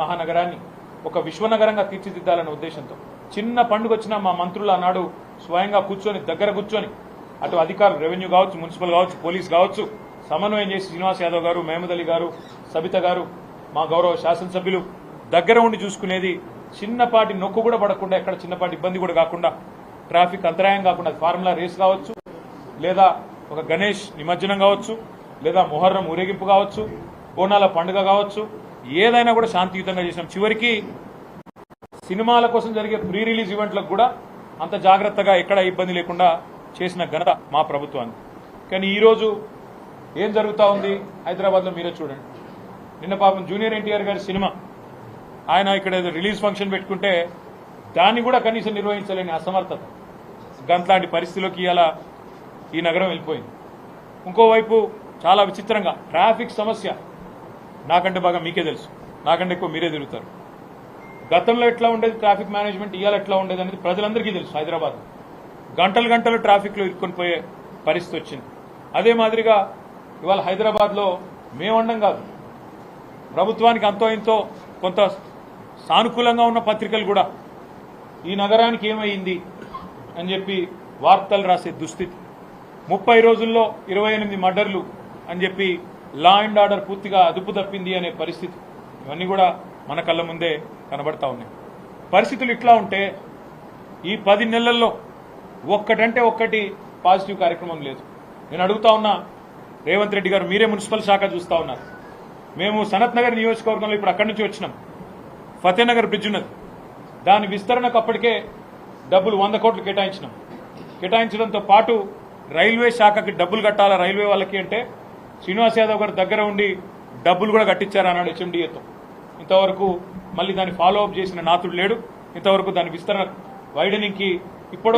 మహానగరాన్ని ఒక విశ్వనగరంగా తీర్చిదిద్దాలనే ఉద్దేశంతో చిన్న పండుగ వచ్చినా మా మంత్రులు ఆనాడు స్వయంగా కూర్చొని దగ్గర కూర్చొని అటు అధికారులు రెవెన్యూ కావచ్చు, మున్సిపల్ కావచ్చు, పోలీస్ కావచ్చు సమన్వయం చేసి శ్రీనివాస్ యాదవ్ గారు, మహమూద్ అలీ గారు, సబిత గారు, మా గౌరవ శాసనసభ్యులు దగ్గర ఉండి చూసుకునేది. చిన్నపాటి నొక్కు కూడా పడకుండా, ఎక్కడ చిన్నపాటి ఇబ్బంది కూడా కాకుండా, ట్రాఫిక్ అంతరాయం కాకుండా, ఫార్ములా రేస్ కావచ్చు, లేదా ఒక గణేష్ నిమజ్జనం కావచ్చు, లేదా మొహర్రం ఊరేగింపు కావచ్చు, బోనాల పండుగ కావచ్చు, ఏదైనా కూడా శాంతియుతంగా చేసినాం. చివరికి సినిమాల కోసం జరిగే ప్రీ రిలీజ్ ఈవెంట్లకు కూడా అంత జాగ్రత్తగా ఎక్కడ ఇబ్బంది లేకుండా చేసిన ఘనత మా ప్రభుత్వానికి. కానీ ఈరోజు ఏం జరుగుతూ ఉంది హైదరాబాద్లో మీరే చూడండి. నిన్న పాపం జూనియర్ ఎన్టీఆర్ గారి సినిమా ఆయన ఇక్కడ రిలీజ్ ఫంక్షన్ పెట్టుకుంటే దాన్ని కూడా కనీసం నిర్వహించలేని అసమర్థత, గంట్లాంటి పరిస్థితిలోకి ఇలా ఈ నగరం వెళ్ళిపోయింది. ఇంకోవైపు చాలా విచిత్రంగా ట్రాఫిక్ సమస్య నాకంటే బాగా మీకే తెలుసు, నాకంటే ఎక్కువ మీరే తిరుగుతారు. గతంలో ఎట్లా ఉండేది ట్రాఫిక్ మేనేజ్మెంట్, ఇవాళ ఎట్లా ఉండేది అనేది ప్రజలందరికీ తెలుసు. హైదరాబాద్ గంటలు గంటలు ట్రాఫిక్లో ఇరుక్కొని పోయే పరిస్థితి వచ్చింది. అదే మాదిరిగా ఇవాళ హైదరాబాద్లో మేమండం కాదు, ప్రభుత్వానికి అంతో ఇంతో కొంత సానుకూలంగా ఉన్న పత్రికలు కూడా ఈ నగరానికి ఏమైంది అని చెప్పి వార్తలు రాసే దుస్థితి. 30 రోజుల్లో 28 మర్డర్లు అని చెప్పి లా అండ్ ఆర్డర్ పూర్తిగా అదుపు తప్పింది అనే పరిస్థితి. ఇవన్నీ కూడా మన కళ్ళ ముందే కనబడతా ఉన్నాయి. పరిస్థితులు ఇట్లా ఉంటే ఈ 10 నెలల్లో ఒక్కటంటే ఒక్కటి పాజిటివ్ కార్యక్రమం లేదు. నేను అడుగుతా ఉన్నా రేవంత్ రెడ్డి గారు, మీరే మున్సిపల్ శాఖ చూస్తా ఉన్నారు. మేము సనత్ నగర్ నియోజకవర్గంలో ఇప్పుడు అక్కడి నుంచి వచ్చినాం. ఫతేనగర్ బ్రిడ్జ్ ఉన్నది, దాని విస్తరణకు అప్పటికే డబ్బులు 100 కోట్లు కేటాయించినాం. కేటాయించడంతో పాటు రైల్వే శాఖకి డబ్బులు కట్టాలా రైల్వే వాళ్ళకి అంటే శ్రీనివాస్ యాదవ్ గారు దగ్గర ఉండి డబ్బులు కూడా కట్టించారు అన్నాడు హెచ్ఎండిఏతో. ఇంతవరకు మళ్ళీ దాన్ని ఫాలో అప్ చేసిన నాతుడు లేడు. ఇంతవరకు దాని విస్తరణ వైడనింగ్కి ఇప్పుడు